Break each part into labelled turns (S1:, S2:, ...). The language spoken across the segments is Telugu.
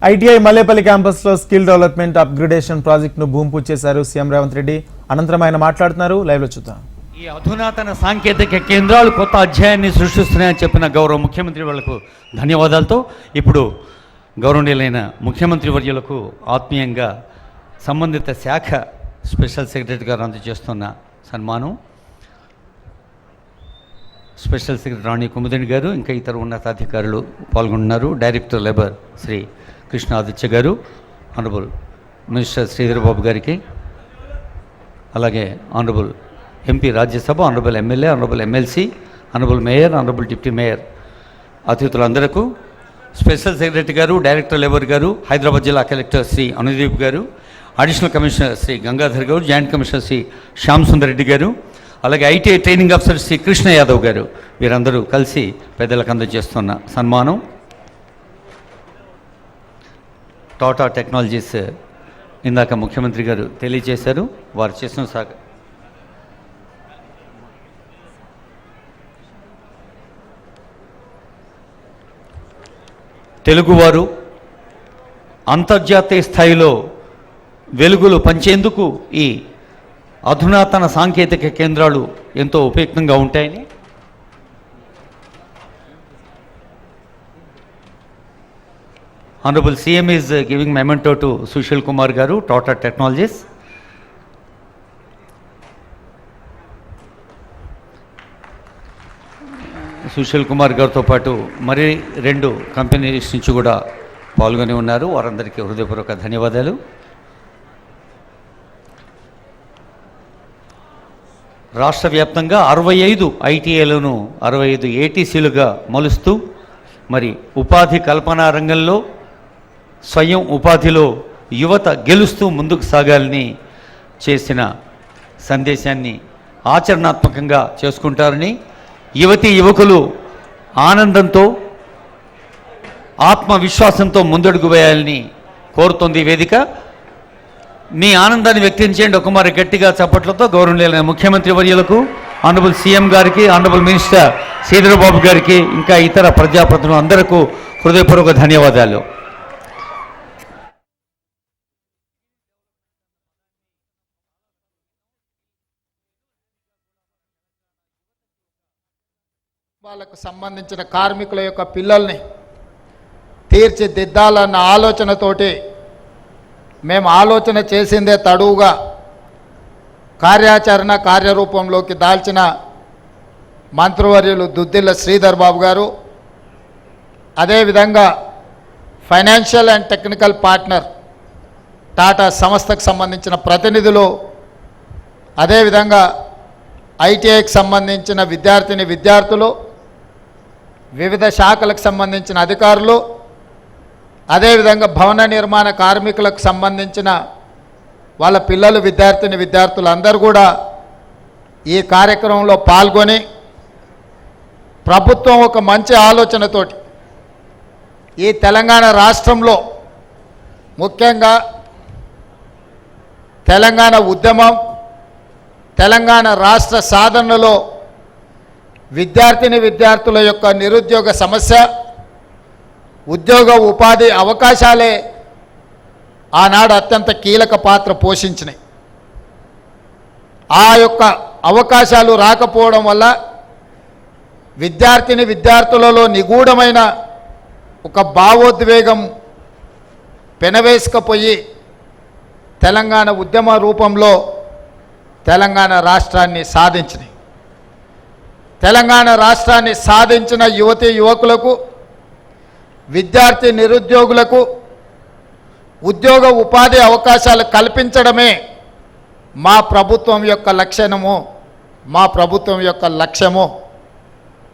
S1: ఐటీఐ మల్లేపల్లి క్యాంపస్లో స్కిల్ డెవలప్మెంట్ అప్గ్రేడేషన్ ప్రాజెక్టును భూమి పూజ చేశారు సీఎం రేవంత్ రెడ్డి. అనంతరం ఆయన మాట్లాడుతున్నారు. లైవ్లో చూద్దాం.
S2: ఈ అధునాతన సాంకేతిక కేంద్రాలు కొత్త అధ్యాయాన్ని సృష్టిస్తున్నాయని చెప్పిన గౌరవ ముఖ్యమంత్రి వాళ్లకు ధన్యవాదాలతో ఇప్పుడు గౌరవనీయులైన ముఖ్యమంత్రి వర్యులకు ఆత్మీయంగా సంబంధిత శాఖ స్పెషల్ సెక్రటరీ గారు అందజేస్తున్న సన్మానం. స్పెషల్ సెక్రటరీ రాణి కుముదిని గారు ఇంకా ఇతర ఉన్నతాధికారులు పాల్గొన్నారు. డైరెక్టర్ లేబర్ శ్రీ కృష్ణ ఆదిత్య గారు, ఆనరబుల్ మినిస్టర్ శ్రీధర్ బాబు గారికి, అలాగే honourable MP Rajya Sabha, honourable MLA, honourable MLC, honourable mayor, honourable deputy mayor అతిథులందరకు, స్పెషల్ సెక్రటరీ గారు, డైరెక్టర్ లేబర్ గారు, హైదరాబాద్ జిల్లా కలెక్టర్ శ్రీ అనుదీప్ గారు, అడిషనల్ కమిషనర్ శ్రీ గంగాధర్ గారు, జాయింట్ కమిషనర్ శ్రీ శ్యామ్ సుందర్ రెడ్డి గారు, అలాగే ITI training officer Shri Krishna Yadav గారు, వీరందరూ కలిసి పెద్దలకు అందజేస్తున్న సన్మానం. టాటా టెక్నాలజీస్ ఇందాక ముఖ్యమంత్రి గారు తెలియజేశారు. వారు చేసిన తెలుగువారు అంతర్జాతీయ స్థాయిలో వెలుగులు పంచేందుకు ఈ అధునాతన సాంకేతిక కేంద్రాలు ఎంతో ఉపయుక్తంగా ఉంటాయని honourable CM is giving memento to Sushil Kumar గారు, టాటా టెక్నాలజీస్. సుశీల్ కుమార్ గారితో పాటు మరి 2 కంపెనీస్ నుంచి కూడా పాల్గొని ఉన్నారు. వారందరికీ హృదయపూర్వక ధన్యవాదాలు. రాష్ట్ర వ్యాప్తంగా 65 ఐటీఐలను 65 ఏటీసీలుగా మలుస్తూ మరి ఉపాధి కల్పనా రంగంలో స్వయం ఉపాధిలో యువత గెలుస్తూ ముందుకు సాగాలని చేసిన సందేశాన్ని ఆచరణాత్మకంగా చేసుకుంటారని, యువతీ యువకులు ఆనందంతో ఆత్మవిశ్వాసంతో ముందడుగు వేయాలని కోరుతోంది వేదిక. మీ ఆనందాన్ని వ్యక్తం చేయండి ఒకమారి గట్టిగా చప్పట్లతో. గౌరవనీయులైన ముఖ్యమంత్రి వర్యులకు, ఆనరబుల్ సీఎం గారికి, ఆనరబుల్ మినిస్టర్ శ్రీధర్ బాబు గారికి, ఇంకా ఇతర ప్రజాప్రతినిధులు అందరికీ హృదయపూర్వక ధన్యవాదాలు.
S3: వాళ్ళకు సంబంధించిన కార్మికుల యొక్క పిల్లల్ని తీర్చిదిద్దాలన్న ఆలోచనతోటి మేము ఆలోచన చేసిందే తడువుగా కార్యాచరణ కార్యరూపంలోకి దాల్చిన మంత్రివర్యులు దుద్దిల్ల శ్రీధర్ బాబు గారు, అదేవిధంగా financial and technical partner Tata సంస్థకు సంబంధించిన ప్రతినిధులు, అదేవిధంగా ఐటీఐకి సంబంధించిన విద్యార్థులు, వివిధ శాఖలకు సంబంధించిన అధికారులు, అదేవిధంగా భవన నిర్మాణ కార్మికులకు సంబంధించిన వాళ్ళ పిల్లలు, విద్యార్థులు అందరూ కూడా ఈ కార్యక్రమంలో పాల్గొని ప్రభుత్వం ఒక మంచి ఆలోచనతోటి ఈ తెలంగాణ రాష్ట్రంలో ముఖ్యంగా తెలంగాణ ఉద్యమం, తెలంగాణ రాష్ట్ర సాధనలో విద్యార్థుల యొక్క నిరుద్యోగ సమస్య, ఉద్యోగ ఉపాధి అవకాశాలే ఆనాడు అత్యంత కీలక పాత్ర పోషించినాయి. ఆ యొక్క అవకాశాలు రాకపోవడం వల్ల విద్యార్థులలో నిగూఢమైన ఒక భావోద్వేగం పెనవేసుకపోయి తెలంగాణ ఉద్యమ రూపంలో తెలంగాణ రాష్ట్రాన్ని సాధించినాయి. తెలంగాణ రాష్ట్రాన్ని సాధించిన యువతీ యువకులకు, నిరుద్యోగులకు ఉద్యోగ ఉపాధి అవకాశాలు కల్పించడమే మా ప్రభుత్వం యొక్క లక్ష్యము, మా ప్రభుత్వం యొక్క లక్ష్యము.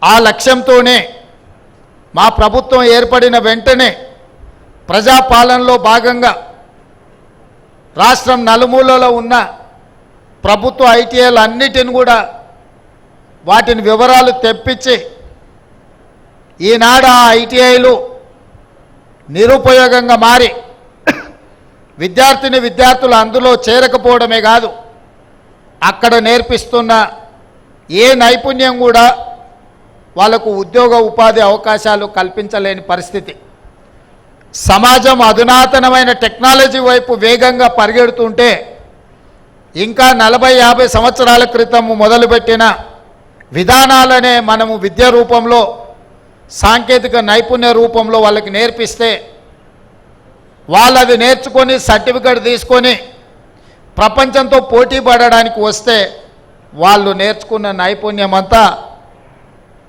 S3: ఆ లక్ష్యంతోనే మా ప్రభుత్వం ఏర్పడిన వెంటనే ప్రజాపాలనలో భాగంగా రాష్ట్రం నలుమూలలో ఉన్న ప్రభుత్వ ఐటీఐలు అన్నిటిని కూడా వాటిని వివరాలు తెప్పించి ఈనాడు ఆ ఐటీఐలు నిరుపయోగంగా మారి విద్యార్థులు అందులో చేరకపోవడమే కాదు, అక్కడ నేర్పిస్తున్న ఏ నైపుణ్యం కూడా వాళ్ళకు ఉద్యోగ ఉపాధి అవకాశాలు కల్పించలేని పరిస్థితి. సమాజం అధునాతనమైన టెక్నాలజీ వైపు వేగంగా పరిగెడుతుంటే ఇంకా 40-50 సంవత్సరాల క్రితం మొదలుపెట్టిన విధానాలనే మనము విద్య రూపంలో సాంకేతిక నైపుణ్య రూపంలో వాళ్ళకి నేర్పిస్తే వాళ్ళు అది నేర్చుకొని సర్టిఫికెట్ తీసుకొని ప్రపంచంతో పోటీ పడడానికి వస్తే వాళ్ళు నేర్చుకున్న నైపుణ్యం అంతా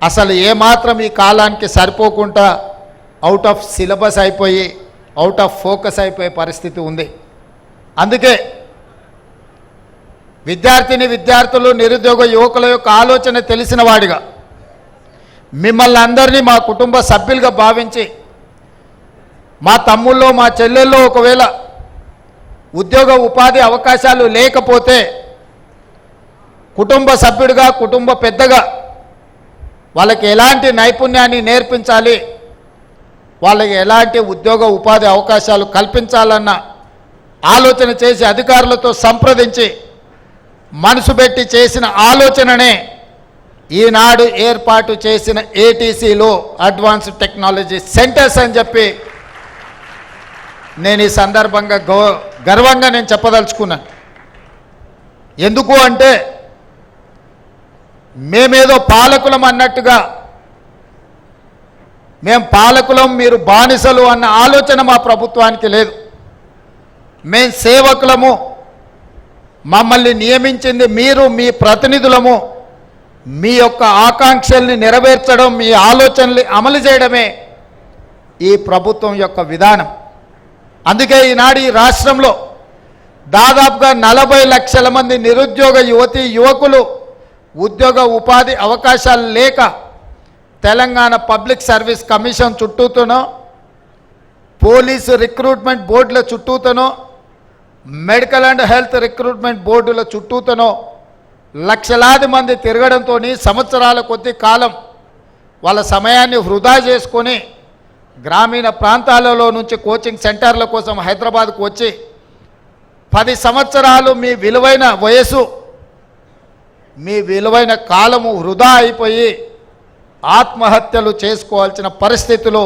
S3: అసలు ఏమాత్రం ఈ కాలానికి సరిపోకుండా అవుట్ ఆఫ్ సిలబస్ అయిపోయి అవుట్ ఆఫ్ ఫోకస్ అయిపోయే పరిస్థితి ఉంది. అందుకే విద్యార్థులు నిరుద్యోగ యువకుల యొక్క ఆలోచన తెలిసిన వాడిగా మిమ్మల్ని అందరినీ మా కుటుంబ సభ్యులుగా భావించి మా తమ్ముళ్ళో మా చెల్లెల్లో ఒకవేళ ఉద్యోగ ఉపాధి అవకాశాలు లేకపోతే కుటుంబ సభ్యుడిగా కుటుంబ పెద్దగా వాళ్ళకి ఎలాంటి నైపుణ్యాన్ని నేర్పించాలి, వాళ్ళకి ఎలాంటి ఉద్యోగ ఉపాధి అవకాశాలు కల్పించాలన్న ఆలోచన చేసి అధికారులతో సంప్రదించి మనసు పెట్టి చేసిన ఆలోచననే ఈనాడు ఏర్పాటు చేసిన ఏటీసీలో అడ్వాన్స్డ్ టెక్నాలజీ సెంటర్స్ అని చెప్పి నేను ఈ సందర్భంగా గర్వంగా నేను చెప్పదలుచుకున్నాను. ఎందుకు అంటే మేమేదో పాలకులం అన్నట్టుగా, మేము పాలకులం మీరు బానిసలు అన్న ఆలోచన మా ప్రభుత్వానికి లేదు. మేము సేవకులము, మమ్మల్ని నియమించింది మీరు, మీ ప్రతినిధులము, మీ యొక్క ఆకాంక్షల్ని నెరవేర్చడం, మీ ఆలోచనల్ని అమలు చేయడమే ఈ ప్రభుత్వం యొక్క విధానం. అందుకే ఈనాడు ఈ రాష్ట్రంలో దాదాపుగా 40 లక్షల మంది నిరుద్యోగ యువతీ యువకులు ఉద్యోగ ఉపాధి అవకాశాలు లేక తెలంగాణ పబ్లిక్ సర్వీస్ కమిషన్ చుట్టూతోనో, పోలీసు రిక్రూట్మెంట్ బోర్డుల చుట్టూతోనో, మెడికల్ అండ్ హెల్త్ రిక్రూట్మెంట్ బోర్డుల చుట్టూతోనో లక్షలాది మంది తిరగడంతో సంవత్సరాల కొద్ది కాలం వాళ్ళ సమయాన్ని వృధా చేసుకొని గ్రామీణ ప్రాంతాలలో నుంచి కోచింగ్ సెంటర్ల కోసం హైదరాబాద్కు వచ్చి 10 సంవత్సరాలు మీ విలువైన వయసు, మీ విలువైన కాలము వృధా అయిపోయి ఆత్మహత్యలు చేసుకోవాల్సిన పరిస్థితులు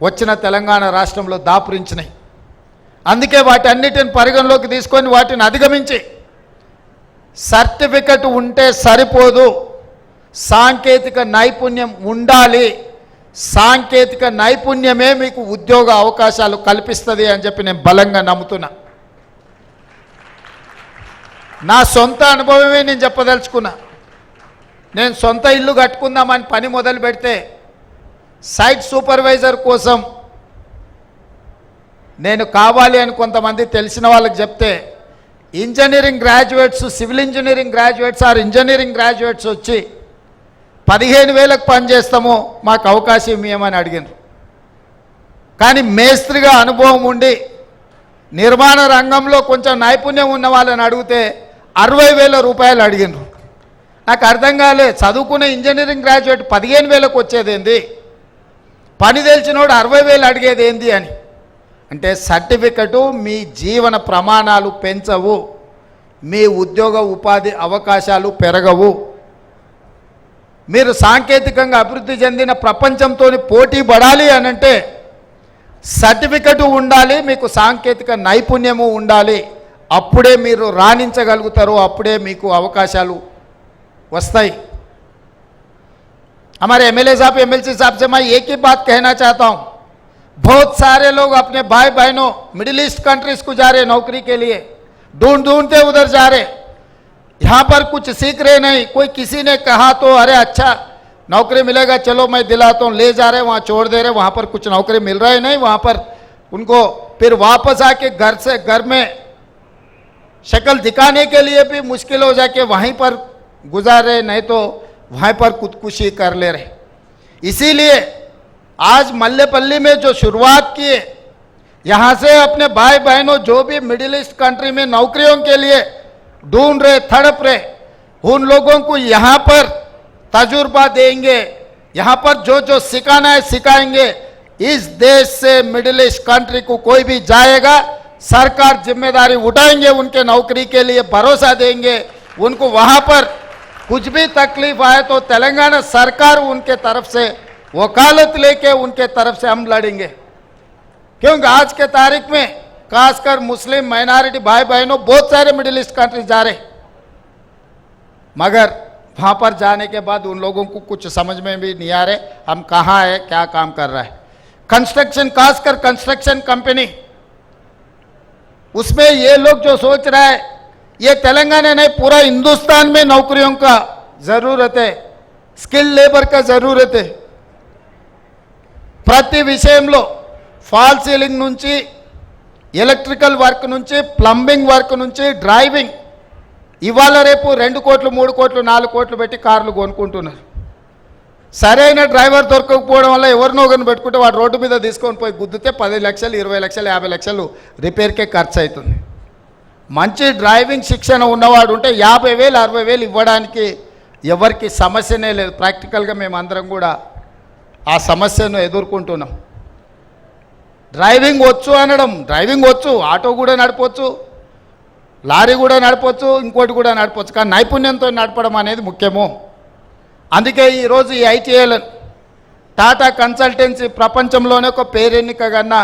S3: వచ్చిన తెలంగాణ రాష్ట్రంలో దాపురించినాయి. అందుకే వాటి అన్నిటిని పరిగణలోకి తీసుకొని వాటిని అధిగమించి సర్టిఫికెట్ ఉంటే సరిపోదు, సాంకేతిక నైపుణ్యం ఉండాలి, సాంకేతిక నైపుణ్యమే మీకు ఉద్యోగ అవకాశాలు కల్పిస్తుంది అని చెప్పి నేను బలంగా నమ్ముతున్నా. నా సొంత అనుభవమే నేను చెప్పదలుచుకున్నా. నేను సొంత ఇల్లు కట్టుకుందామని పని మొదలు పెడితే సైట్ సూపర్వైజర్ కోసం నేను కావాలి అని కొంతమంది తెలిసిన వాళ్ళకి చెప్తే engineering graduates, civil engineering graduates or engineering graduates వచ్చి 15,000కు పని చేస్తాము, మాకు అవకాశం ఇవ్వమని అడిగినారు. కానీ మేస్త్రిగా అనుభవం ఉండి నిర్మాణ రంగంలో కొంచెం నైపుణ్యం ఉన్న వాళ్ళని అడిగితే 60,000 రూపాయలు అడిగినారు. నాకు అర్థం కాలే, చదువుకునే ఇంజనీరింగ్ గ్రాడ్యుయేట్ 15,000కు వచ్చేదేంది, పని తెలిసినోడు 60,000 అడిగేది ఏంది అని. అంటే సర్టిఫికెటు మీ జీవన ప్రమాణాలు పెంచవు, మీ ఉద్యోగ ఉపాధి అవకాశాలు పెరగవు. మీరు సాంకేతికంగా అభివృద్ధి చెందిన ప్రపంచంతో పోటీ పడాలి అని అంటే సర్టిఫికెటు ఉండాలి, మీకు సాంకేతిక నైపుణ్యము ఉండాలి. అప్పుడే మీరు రాణించగలుగుతారు, అప్పుడే మీకు అవకాశాలు वस्ताई। हमारे एमएलए साहब एमएलसी साहब से मैं एक ही बात कहना चाहता हूं, बहुत सारे लोग अपने भाई बहनों मिडिल ईस्ट कंट्रीज को जा रहे नौकरी के लिए, ढूंढते उधर जा रहे, यहाँ पर कुछ सीख रहे नहीं। कोई किसी ने कहा तो अरे अच्छा नौकरी मिलेगा चलो मैं दिलाता हूँ, ले जा रहे वहाँ छोड़ दे रहे, वहाँ पर कुछ नौकरी मिल रहा है नहीं, वहाँ पर उनको फिर वापस आके घर में शक्ल दिखाने के लिए भी मुश्किल हो जाके वहीं पर गुजार रहे, नहीं तो वहीं पर खुदकुशी कर ले रहे। इसीलिए आज मल्लेपल्ली में जो शुरुआत किए, यहाँ से अपने भाई बहनों जो भी मिडिल ईस्ट कंट्री में नौकरियों के लिए ढूंढ रहे तड़प रहे, उन लोगों को यहाँ पर तजुर्बा देंगे, यहाँ पर जो जो सिखाना है सिखाएंगे। इस देश से मिडिल ईस्ट कंट्री को कोई भी जाएगा, सरकार जिम्मेदारी उठाएंगे, उनके नौकरी के लिए भरोसा देंगे, उनको वहाँ पर कुछ भी तकलीफ आए तो तेलंगाना सरकार उनके तरफ से वकालत लेके उनके तरफ से हम लड़ेंगे। क्योंकि आज के तारीख में खासकर मुस्लिम माइनॉरिटी भाई बहनों बहुत सारे मिडिल ईस्ट कंट्रीज जा रहे, मगर वहाँ पर जाने के बाद उन लोगों को कुछ समझ में भी नहीं आ रहे हम कहाँ है, क्या काम कर रहा है। कंस्ट्रक्शन, खासकर कंस्ट्रक्शन कंपनी, उसमें ये लोग जो सोच रहा है ये तेलंगाना नहीं पूरा हिंदुस्तान में नौकरियों का जरूरत है, स्किल लेबर का जरूरत है। ప్రతి విషయంలో ఫాల్ సీలింగ్ నుంచి ఎలక్ట్రికల్ వర్క్ నుంచి ప్లంబింగ్ వర్క్ నుంచి డ్రైవింగ్, ఇవాళ రేపు 2 కోట్లు 3 కోట్లు 4 కోట్లు పెట్టి కార్లు కొనుక్కుంటున్నారు. సరైన డ్రైవర్ దొరకకపోవడం వల్ల ఎవరినో ఒకరిని పెట్టుకుంటే వాడు రోడ్డు మీద తీసుకొని పోయి గుద్దితే 10 లక్షలు 20 లక్షలు 50 లక్షలు రిపేర్కే ఖర్చు అవుతుంది. మంచి డ్రైవింగ్ శిక్షణ ఉన్నవాడు ఉంటే 50,000 60,000 ఇవ్వడానికి ఎవరికి సమస్యనే లేదు. ప్రాక్టికల్గా మేమందరం కూడా ఆ సమస్యను ఎదుర్కొంటున్నాం. డ్రైవింగ్ వచ్చు అనడం, డ్రైవింగ్ వచ్చు, ఆటో కూడా నడపవచ్చు, లారీ కూడా నడపవచ్చు, ఇంకోటి కూడా నడపవచ్చు, కానీ నైపుణ్యంతో నడపడం అనేది ముఖ్యము. అందుకే ఈరోజు ఈ ఐటీఐలను టాటా కన్సల్టెన్సీ ప్రపంచంలోనే ఒక పేరెన్నికగన్న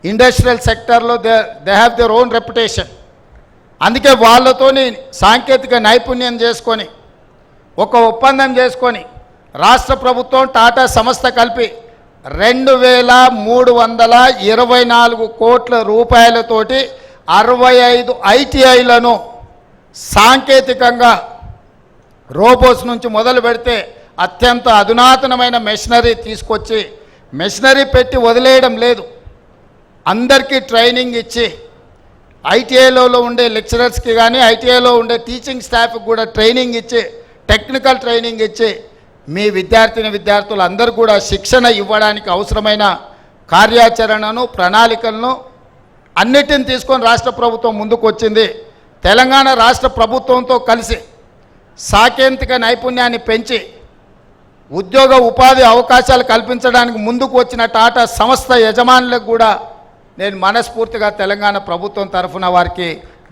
S3: ఇండస్ట్రియల్ సెక్టర్లో they have their own reputation. అందుకే వాళ్ళతోని సాంకేతిక నైపుణ్యం చేసుకొని ఒక ఒప్పందం చేసుకొని రాష్ట్ర ప్రభుత్వం టాటా సంస్థ కలిపి 2,324 కోట్ల రూపాయలతోటి 65 ఐటీఐలను సాంకేతికంగా రోబోట్స్ నుంచి మొదలు పెడితే అత్యంత అధునాతనమైన మెషినరీ తీసుకొచ్చి, మెషినరీ పెట్టి వదిలేయడం లేదు, అందరికీ ట్రైనింగ్ ఇచ్చి, ఐటీఐలో ఉండే లెక్చరర్స్కి కానీ ఐటీఐలో ఉండే టీచింగ్ స్టాఫ్కి కూడా ట్రైనింగ్ ఇచ్చి, టెక్నికల్ ట్రైనింగ్ ఇచ్చి, మీ విద్యార్థులు అందరూ కూడా శిక్షణ ఇవ్వడానికి అవసరమైన కార్యాచరణను ప్రణాళికలను అన్నిటిని తీసుకొని రాష్ట్ర ప్రభుత్వం ముందుకు వచ్చింది. తెలంగాణ రాష్ట్ర ప్రభుత్వంతో కలిసి సాంకేతిక నైపుణ్యాన్ని పెంచి ఉద్యోగ ఉపాధి అవకాశాలు కల్పించడానికి ముందుకు వచ్చిన టాటా సంస్థ యజమానులకు కూడా నేను మనస్ఫూర్తిగా తెలంగాణ ప్రభుత్వం తరఫున వారికి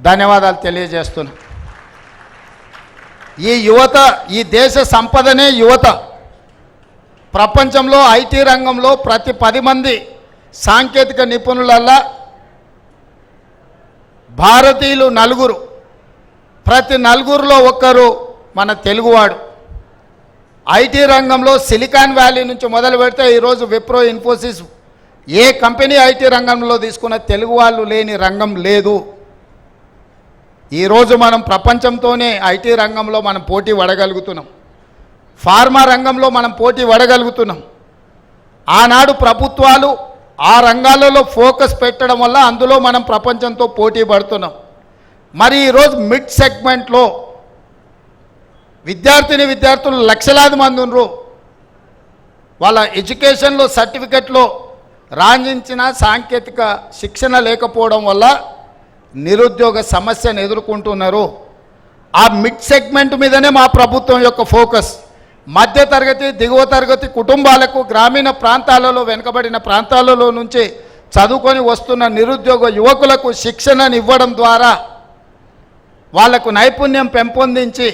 S3: ధన్యవాదాలు తెలియజేస్తున్నా. ఈ యువత, ఈ దేశ సంపదనే యువత. ప్రపంచంలో ఐటీ రంగంలో ప్రతి 10 మంది సాంకేతిక నిపుణులల్లా భారతీయులు 4, ప్రతి 4లో ఒక్కరు మన తెలుగువాడు. ఐటీ రంగంలో సిలికాన్ వ్యాలీ నుంచి మొదలు పెడితే ఈరోజు విప్రో, ఇన్ఫోసిస్, ఏ కంపెనీ ఐటీ రంగంలో తీసుకున్న తెలుగు వాళ్ళు లేని రంగం లేదు. ఈరోజు మనం ప్రపంచంతోనే ఐటీ రంగంలో మనం పోటీ పడగలుగుతున్నాం, ఫార్మా రంగంలో మనం పోటీ పడగలుగుతున్నాం. ఆనాడు ప్రభుత్వాలు ఆ రంగాలలో ఫోకస్ పెట్టడం వల్ల అందులో మనం ప్రపంచంతో పోటీ పడుతున్నాం. మరి ఈరోజు మిడ్ సెగ్మెంట్లో విద్యార్థులు లక్షలాది మంది ఉన్నారు. వాళ్ళ ఎడ్యుకేషన్లో సర్టిఫికెట్లో రాణించిన సాంకేతిక శిక్షణ లేకపోవడం వల్ల నిరుద్యోగ సమస్యను ఎదుర్కొంటున్నారు. ఆ మిడ్ సెగ్మెంట్ మీదనే మా ప్రభుత్వం యొక్క ఫోకస్. మధ్యతరగతి, దిగువ తరగతి కుటుంబాలకు, గ్రామీణ ప్రాంతాలలో, వెనుకబడిన ప్రాంతాలలో నుంచి చదువుకొని వస్తున్న నిరుద్యోగ యువకులకు శిక్షణను ఇవ్వడం ద్వారా వాళ్లకు నైపుణ్యం పెంపొందించి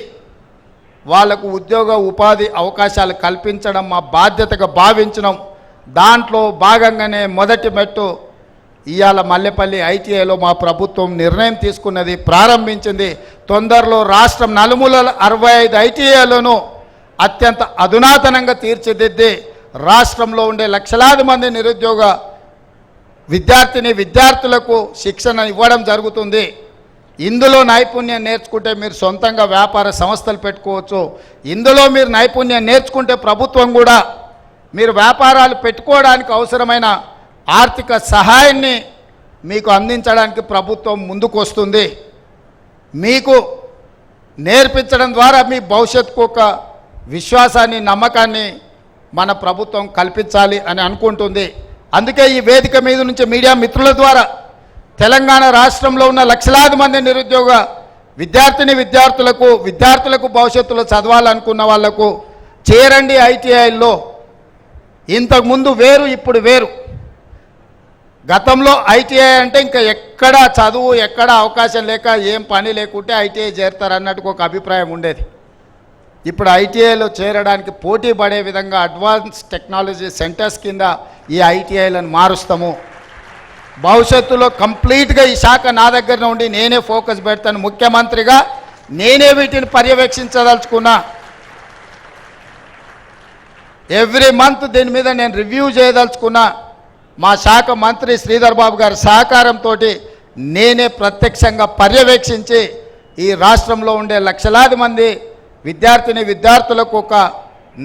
S3: వాళ్లకు ఉద్యోగ ఉపాధి అవకాశాలు కల్పించడం మా బాధ్యతగా భావించడం. దాంట్లో భాగంగానే మొదటి మెట్టు ఇవాళ మల్లెపల్లి ఐటీఐలో మా ప్రభుత్వం నిర్ణయం తీసుకున్నది, ప్రారంభించింది. తొందరలో రాష్ట్రం నలుమూలల 65 ఐటీఐలను అత్యంత అధునాతనంగా తీర్చిదిద్ది రాష్ట్రంలో ఉండే లక్షలాది మంది నిరుద్యోగ విద్యార్థులకు శిక్షణ ఇవ్వడం జరుగుతుంది. ఇందులో నైపుణ్యం నేర్చుకుంటే మీరు సొంతంగా వ్యాపార సంస్థలు పెట్టుకోవచ్చు. ఇందులో మీరు నైపుణ్యం నేర్చుకుంటే ప్రభుత్వం కూడా మీరు వ్యాపారాలు పెట్టుకోవడానికి అవసరమైన ఆర్థిక సహాయాన్ని మీకు అందించడానికి ప్రభుత్వం ముందుకు వస్తుంది. మీకు నేర్పించడం ద్వారా మీ భవిష్యత్తుకు ఒక విశ్వాసాన్ని, నమ్మకాన్ని మన ప్రభుత్వం కల్పించాలి అని అనుకుంటుంది. అందుకే ఈ వేదిక మీద నుంచి మీడియా మిత్రుల ద్వారా తెలంగాణ రాష్ట్రంలో ఉన్న లక్షలాది మంది నిరుద్యోగ విద్యార్థులకు భవిష్యత్తులో చదవాలనుకున్న వాళ్లకు చేరండి ఐటీఐల్లో. ఇంతకుముందు వేరు, ఇప్పుడు వేరు. గతంలో ఐటీఐ అంటే ఇంకా ఎక్కడ చదువు, ఎక్కడ అవకాశం లేక ఏం పని లేకుంటే ఐటీఐ చేరుతారు అన్నట్టుకు ఒక అభిప్రాయం ఉండేది. ఇప్పుడు ఐటీఐలో చేరడానికి పోటీ పడే విధంగా అడ్వాన్స్ టెక్నాలజీ సెంటర్స్ కింద ఈ ఐటీఐలను మారుస్తాము. భవిష్యత్తులో కంప్లీట్గా ఈ శాఖ నా దగ్గర ఉండి నేనే ఫోకస్ పెడతాను. ముఖ్యమంత్రిగా నేనే వీటిని పర్యవేక్షించదలుచుకున్నా. ఎవ్రీ మంత్ దీని మీద నేను రివ్యూ చేయదలుచుకున్నా. మా శాఖ మంత్రి శ్రీధర్ బాబు గారి సహకారంతో నేనే ప్రత్యక్షంగా పర్యవేక్షించి ఈ రాష్ట్రంలో ఉండే లక్షలాది మంది విద్యార్థులకు ఒక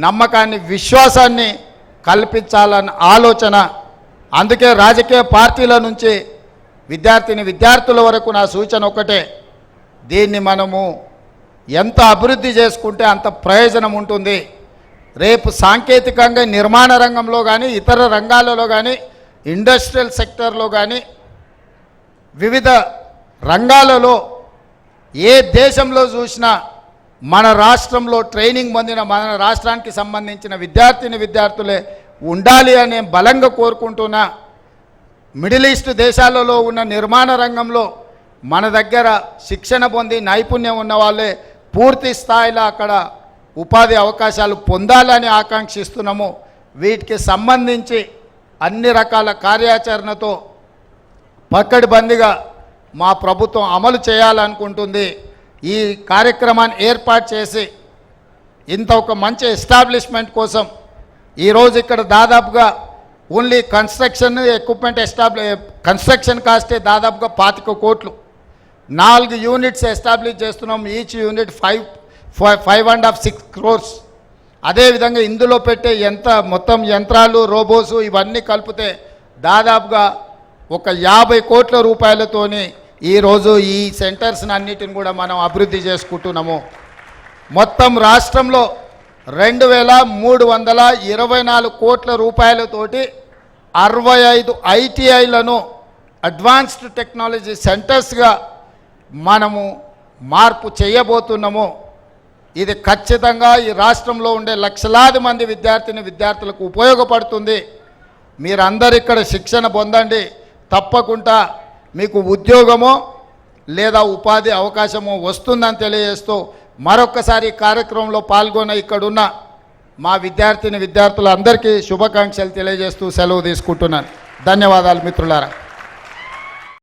S3: నమ్మకాన్ని, విశ్వాసాన్ని కల్పించాలన్న ఆలోచన. అందుకే రాజకీయ పార్టీల నుంచి విద్యార్థుల వరకు నా సూచన ఒకటే, దీన్ని మనము ఎంత అభివృద్ధి చేసుకుంటే అంత ప్రయోజనం ఉంటుంది. రేపు సాంకేతికంగా నిర్మాణ రంగంలో కానీ, ఇతర రంగాలలో కానీ, ఇండస్ట్రియల్ సెక్టర్లో కానీ, వివిధ రంగాలలో ఏ దేశంలో చూసినా మన రాష్ట్రంలో ట్రైనింగ్ పొందిన, మన రాష్ట్రానికి సంబంధించిన విద్యార్థులే ఉండాలి అనే బలంగా కోరుకుంటున్నా. మిడిల్ ఈస్ట్ దేశాలలో ఉన్న నిర్మాణ రంగంలో మన దగ్గర శిక్షణ పొంది నైపుణ్యం ఉన్న వాళ్ళే పూర్తి స్థాయిలో అక్కడ ఉపాధి అవకాశాలు పొందాలని ఆకాంక్షిస్తున్నాము. వీటికి సంబంధించి అన్ని రకాల కార్యాచరణతో పకడ్బందీగా మా ప్రభుత్వం అమలు చేయాలనుకుంటుంది. ఈ కార్యక్రమాన్ని ఏర్పాటు చేసి ఇంత ఒక మంచి ఎస్టాబ్లిష్మెంట్ కోసం ఈరోజు ఇక్కడ దాదాపుగా ఓన్లీ కన్స్ట్రక్షన్ ఎక్విప్మెంట్ కన్స్ట్రక్షన్ కాస్టే దాదాపుగా 25 కోట్లు. 4 యూనిట్స్ ఎస్టాబ్లిష్ చేస్తున్నాం. Each unit 5.5-6 crores. అదేవిధంగా ఇందులో పెట్టే మొత్తం యంత్రాలు, రోబోసు ఇవన్నీ కలిపితే దాదాపుగా ఒక 50 కోట్ల రూపాయలతోని ఈరోజు ఈ సెంటర్స్ని అన్నిటిని కూడా మనం అభివృద్ధి చేసుకుంటున్నాము. మొత్తం రాష్ట్రంలో 2,324 కోట్ల రూపాయలతోటి 65 ఐటీఐలను అడ్వాన్స్డ్ టెక్నాలజీ సెంటర్స్గా మనము మార్పు చేయబోతున్నాము. ఇది ఖచ్చితంగా ఈ రాష్ట్రంలో ఉండే లక్షలాది మంది విద్యార్థులకు ఉపయోగపడుతుంది. మీరందరూ ఇక్కడ శిక్షణ పొందండి. తప్పకుండా మీకు ఉద్యోగమో లేదా ఉపాధి అవకాశమో వస్తుందని తెలియజేస్తూ మరొక్కసారి కార్యక్రమంలో పాల్గొన్న ఇక్కడున్న మా విద్యార్థులందరికీ శుభాకాంక్షలు తెలియజేస్తూ సెలవు తీసుకుంటున్నాను. ధన్యవాదాలు మిత్రులారా.